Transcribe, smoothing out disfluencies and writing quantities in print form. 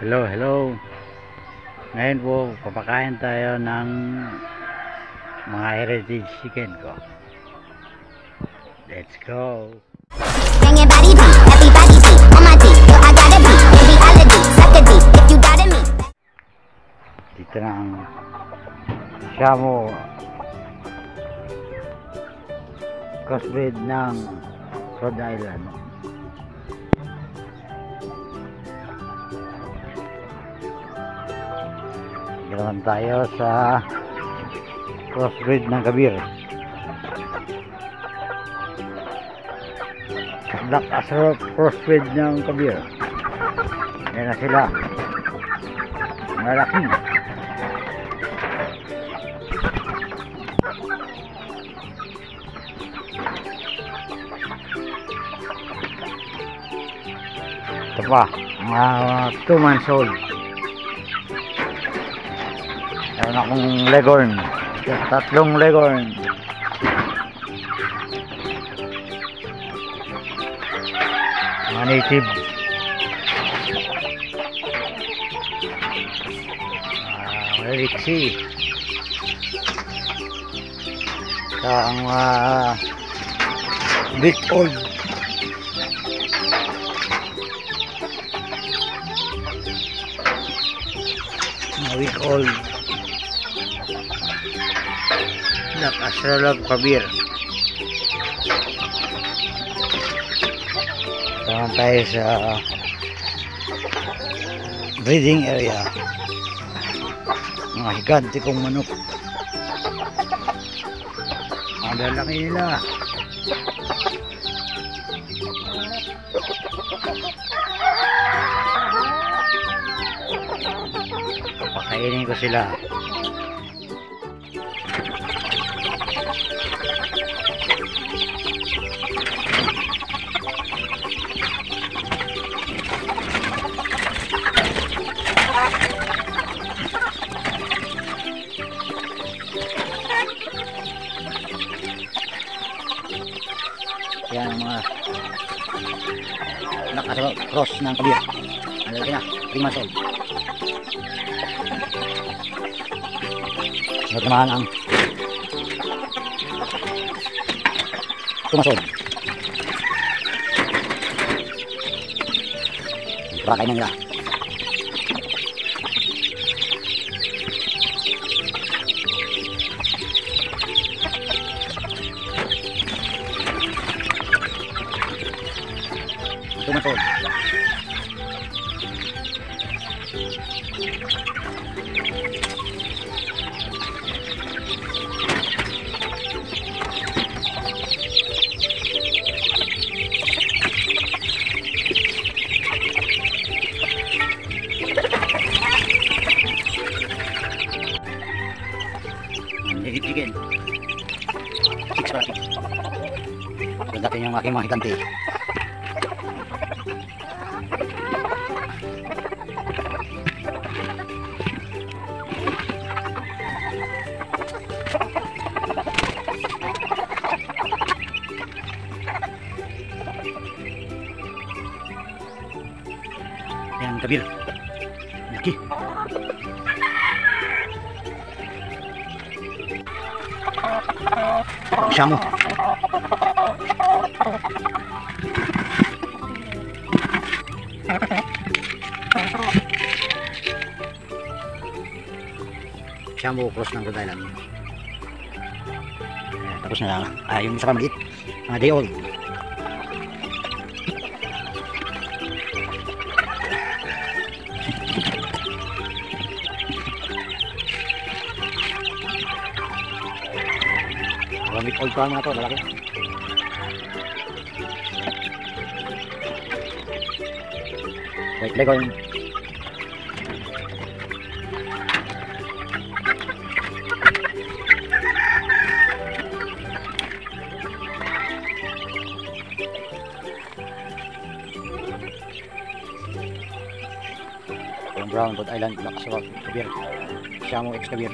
Hello, hello. Ngayon po, papakain tayo ng mga heritage chicken ko. Let's go. Bang your body beat, everybody beat, on my beat, yo I gotta beat, baby holiday, suck a deep, if you doubted me. Dito na ang Shamo crossbreed ng Rhode Island. Ganoon tayo sa crossbreed ng Kabir. Black Asro crossbreed ng Kabir. Yan na sila. Malaki. Ito pa, mga 2 months old. Meron akong leghorn, 3 leghorn. Mga native. Maliksi. Ang big old. Week old Black Asrolab Kabir. Saan tayo sa breeding area. Mga higante kong manok. Ang lalaki nila. Pakainin ko sila. Yan ang mga nakascross ng Kabir. Ano na, 3 months old. Sunod naman ang tumasod. Pakay na nila. Tumasod. Chicken 6 para 6. So dati yung aking mga higante. Yang Kabir laki. Shamo. Shamo cross ng Rhode Island. Tapos na lang. Yung isa pa maliit. Mga day old. Week old pa nga ito, lalaki. White leghorn. Brown Rhode Island Black Asrolab Kabir. Shamo X Kabir.